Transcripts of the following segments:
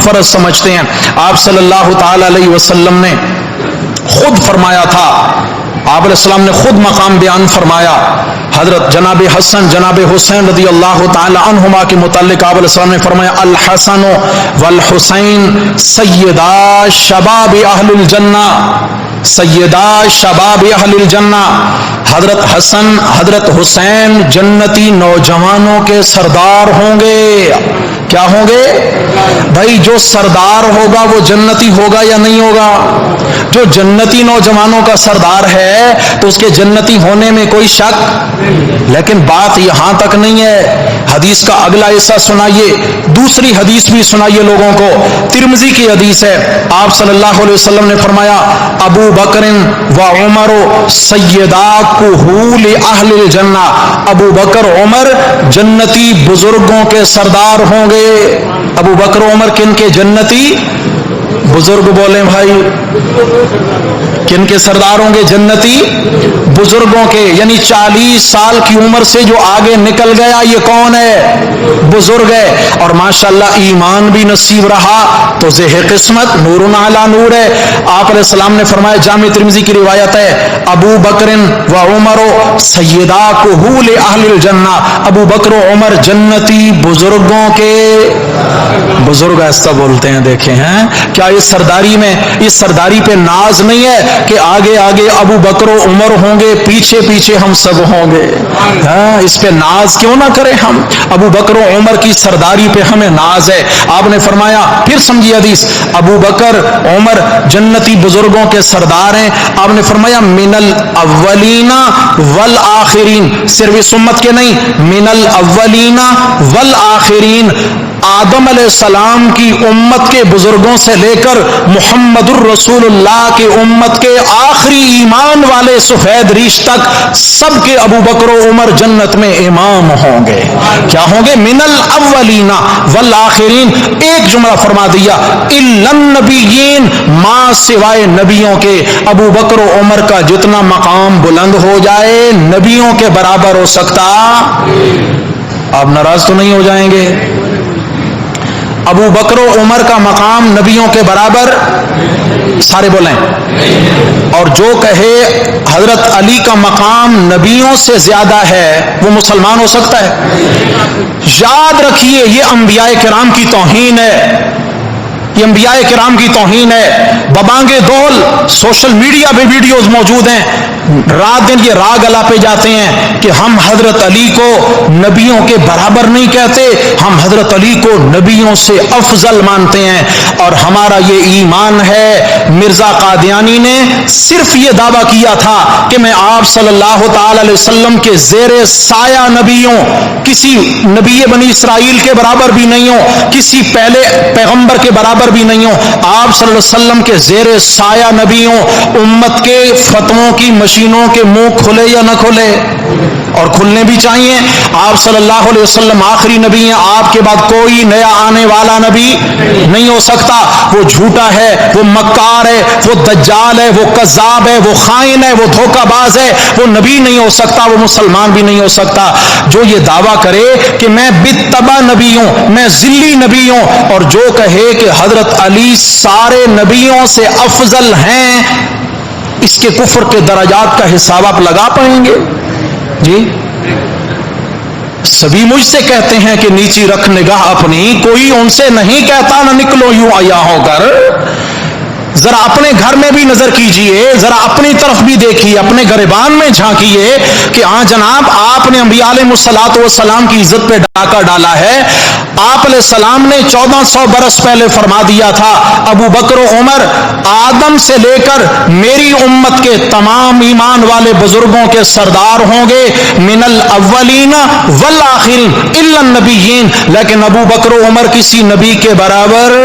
فرض سمجھتے ہیں. آپ صلی اللہ تعالی علیہ وسلم نے خود فرمایا تھا، آپ علیہ السلام نے خود مقام بیان فرمایا. حضرت جناب حسن جناب حسین رضی اللہ تعالی عنہما کے متعلق آپ علیہ السلام نے فرمایا الحسن والحسین سیدا شباب اہل الجنہ، سیدا شباب اہل الجنہ. حضرت حسن حضرت حسین جنتی نوجوانوں کے سردار ہوں گے. کیا ہوں گے بھائی؟ جو سردار ہوگا وہ جنتی ہوگا یا نہیں ہوگا؟ جو جنتی نوجوانوں کا سردار ہے تو اس کے جنتی ہونے میں کوئی شک. لیکن بات یہاں تک نہیں ہے. حدیث کا اگلا حصہ سنائیے، دوسری حدیث بھی سنائیے لوگوں کو. ترمذی کی حدیث ہے، آپ صلی اللہ علیہ وسلم نے فرمایا ابو بکر و عمر سیدا کہول اہل الجنہ. ابو بکر عمر جنتی بزرگوں کے سردار ہوں گے. ابو بکر عمر کن کے جنتی بزرگ؟ بولیں بھائی، کن کے سردار ہوں گے؟ جنتی بزرگوں کے. یعنی 40 سال کی عمر سے جو آگے نکل گیا یہ کون ہے؟ بزرگ ہے. اور ماشاءاللہ ایمان بھی نصیب رہا تو زہ قسمت نور علی نور ہے. آپ علیہ السلام نے فرمایا، جامع ترمذی کی روایت ہے، ابو بکر و عمر سیدا کہول اہل الجنہ. ابو بکر و عمر جنتی بزرگوں کے بزرگ. ایسا بولتے ہیں، دیکھیں ہیں کیا اس سرداری میں، اس سرداری پہ ناز نہیں ہے کہ آگے آگے ابو بکر و عمر ہوں گے، پیچھے پیچھے ہم سب ہوں گے؟ ہاں، اس پہ ناز کیوں نہ کریں ہم؟ ابو بکر و عمر کی سرداری پہ ہمیں ناز ہے. آپ نے فرمایا، پھر سمجھیے حدیث، ابو بکر عمر جنتی بزرگوں کے سردار ہیں. آپ نے فرمایا من الاولین والآخرین. صرف اس امت کے نہیں، من الاولین والآخرین. آدم علیہ السلام کی امت کے بزرگوں سے لے کر محمد الرسول اللہ کی امت کے آخری ایمان والے سفید ریش تک سب کے ابو بکر و عمر جنت میں امام ہوں گے. کیا ہوں گے؟ من الاولین والآخرین. ایک جملہ فرما دیا، الا النبیین، ما سوائے نبیوں کے. ابو بکر و عمر کا جتنا مقام بلند ہو جائے نبیوں کے برابر ہو سکتا. آپ ناراض تو نہیں ہو جائیں گے؟ ابو بکر و عمر کا مقام نبیوں کے برابر، سارے بولیں. اور جو کہے حضرت علی کا مقام نبیوں سے زیادہ ہے وہ مسلمان ہو سکتا ہے؟ یاد رکھیے، یہ انبیاء کرام کی توہین ہے. یہ انبیاء کرام کی توہین ہے. ببانگے دول سوشل میڈیا پہ ویڈیوز موجود ہیں، رات دن یہ راگ الاپے جاتے ہیں کہ ہم حضرت علی کو نبیوں کے برابر نہیں کہتے، ہم حضرت علی کو نبیوں سے افضل مانتے ہیں. اور ہمارا یہ ایمان ہے. مرزا قادیانی نے صرف یہ دعویٰ کیا تھا کہ میں آپ صلی اللہ تعالی علیہ وسلم کے زیر سایہ نبیوں، کسی نبی بنی اسرائیل کے برابر بھی نہیں ہوں، کسی پہلے پیغمبر کے برابر بھی نہیں ہوں. آپ صلی اللہ علیہ وسلم کے زیر سایہ نبیوں. امت کے فتووں کی مشینوں کے منہ کھلے یا نہ کھلے؟ اور کھلنے بھی چاہیے. آپ صلی اللہ علیہ وسلم آخری نبی ہیں. آپ کے بعد کوئی نیا آنے والا نبی نہیں ہو سکتا. وہ جھوٹا ہے، وہ مکار ہے، وہ دجال ہے، وہ کذاب ہے، وہ خائن ہے، وہ دھوکہ باز ہے. وہ نبی نہیں ہو سکتا، وہ مسلمان بھی نہیں ہو سکتا. جو یہ دعویٰ کرے کہ میں بتبع نبی ہوں، میں ذلی نبی ہوں، اور جو کہے کہ حضرت علی سارے نبیوں سے افضل ہیں، اس کے کفر کے درجات کا حساب آپ لگا پائیں گے؟ جی سبھی مجھ سے کہتے ہیں کہ نیچی رکھ نگاہ اپنی، کوئی ان سے نہیں کہتا نہ نکلو یوں آیا ہو کر. ذرا اپنے گھر میں بھی نظر کیجئے، ذرا اپنی طرف بھی دیکھیے، اپنے گریبان میں جھانکیے کہ ہاں جناب آپ نے انبیاء علیہ الصلوۃ والسلام کی عزت پہ ڈاکہ ڈالا ہے. آپ علیہ السلام نے 1400 برس پہلے فرما دیا تھا ابو بکر و عمر آدم سے لے کر میری امت کے تمام ایمان والے بزرگوں کے سردار ہوں گے، من الاولین والآخرین الا النبیین. لیکن ابو بکر و عمر کسی نبی کے برابر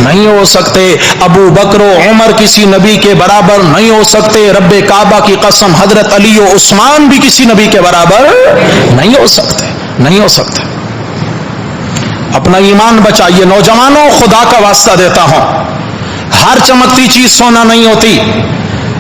نہیں ہو سکتے. ابو بکر و عمر کسی نبی کے برابر نہیں ہو سکتے. رب کعبہ کی قسم، حضرت علی و عثمان بھی کسی نبی کے برابر نہیں ہو سکتے، نہیں ہو سکتے. اپنا ایمان بچائیے. نوجوانوں، خدا کا واسطہ دیتا ہوں، ہر چمکتی چیز سونا نہیں ہوتی.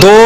2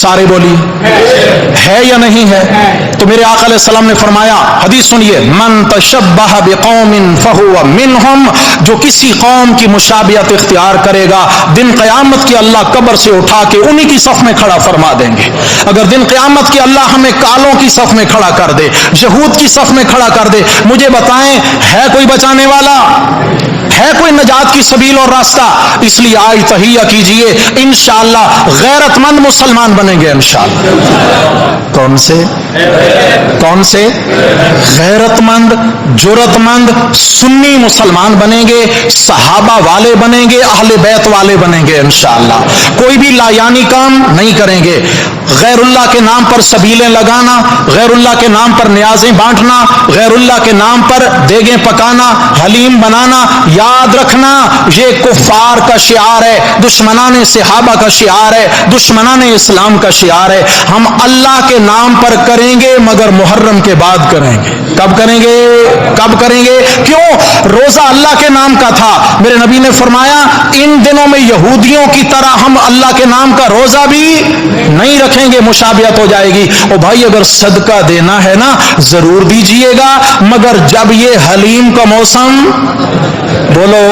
سارے بولی ہے یا نہیں ہے؟ تو میرے آقا علیہ السلام نے فرمایا، حدیث سنیے، من تشبہ بقوم فہو منہم، جو کسی قوم کی مشابہت اختیار کرے گا دن قیامت کی اللہ قبر سے اٹھا کے انہی کی صف میں کھڑا فرما دیں گے۔ اگر دن قیامت کی اللہ ہمیں کالوں کی صف میں کھڑا کر دے، یہود کی صف میں کھڑا کر دے، مجھے بتائیں ہے کوئی بچانے والا؟ ہے کوئی نجات کی سبیل اور راستہ؟ اس لیے آج تہیہ کیجئے، انشاءاللہ غیرت مند مسلمان بنیں گے انشاءاللہ۔ کون سے؟ کون سے؟ غیرت مند، جرت مند سنی مسلمان بنیں گے، صحابہ والے بنیں گے، اہل بیت والے بنیں گے انشاءاللہ۔ کوئی بھی لایانی کام نہیں کریں گے، غیر اللہ کے نام پر سبیلیں لگانا، غیر اللہ کے نام پر نیازیں بانٹنا، غیر اللہ کے نام پر دیگیں پکانا، حلیم بنانا، یاد رکھنا یہ کفار کا شعار ہے، دشمنان صحابہ کا شعار ہے، دشمنان اسلام کا شعار ہے۔ ہم اللہ کے نام پر کریں گے مگر محرم کے بعد کریں گے۔ کب کریں گے؟ کب کریں گے؟ کیوں؟ روزہ اللہ کے نام کا تھا، میرے نبی نے فرمایا ان دنوں میں یہودیوں کی طرح ہم اللہ کے نام کا روزہ بھی نہیں رکھیں گے، مشابہت ہو جائے گی۔ او بھائی اگر صدقہ دینا ہے نا ضرور دیجئے گا، مگر جب یہ حلیم کا موسم بولو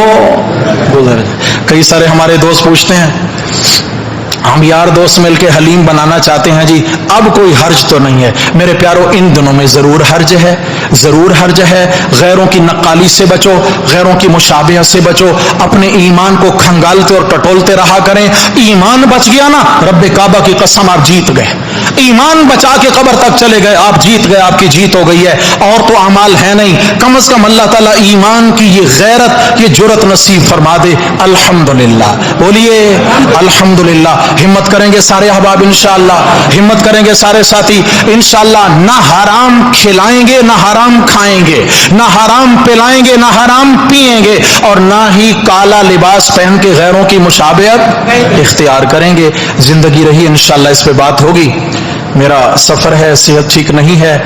گزر جائے۔ کئی سارے ہمارے دوست پوچھتے ہیں ہم یار دوست مل کے حلیم بنانا چاہتے ہیں جی، اب کوئی حرج تو نہیں ہے؟ میرے پیارو ان دنوں میں ضرور حرج ہے، ضرور حرج ہے۔ غیروں کی نقالی سے بچو، غیروں کی مشابہت سے بچو، اپنے ایمان کو کھنگالتے اور ٹٹولتے رہا کریں۔ ایمان بچ گیا نا، رب کعبہ کی قسم آپ جیت گئے۔ ایمان بچا کے قبر تک چلے گئے، آپ جیت گئے، آپ کی جیت ہو گئی ہے۔ اور تو اعمال ہے نہیں، کم از کم اللہ تعالیٰ ایمان کی یہ غیرت، یہ جرت نصیب فرما دے۔ الحمدللہ بولیے الحمدللہ۔ ہمت کریں گے سارے احباب انشاءاللہ، ہمت کریں گے سارے ساتھی انشاءاللہ۔ نہ حرام کھلائیں گے، نہ حرام کھائیں گے، نہ حرام پلائیں گے، نہ حرام پیئیں گے، اور نہ ہی کالا لباس پہن کے غیروں کی مشابہت اختیار کریں گے۔ زندگی رہی انشاءاللہ اس پہ بات ہوگی۔ میرا سفر ہے، صحت ٹھیک نہیں ہے،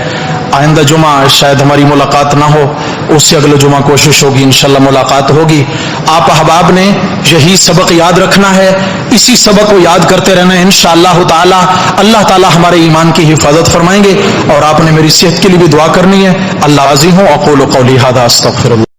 آئندہ جمعہ شاید ہماری ملاقات نہ ہو، اس سے اگلے جمعہ کوشش ہوگی انشاءاللہ ملاقات ہوگی۔ آپ احباب نے یہی سبق یاد رکھنا ہے، اسی سبق کو یاد کرتے رہنا ہے انشاءاللہ تعالی۔ اللہ تعالی ہمارے ایمان کی حفاظت فرمائیں گے، اور آپ نے میری صحت کے لیے بھی دعا کرنی ہے۔ اللہ راضی ہوں۔ اقول قولی ھذا استغفر اللہ۔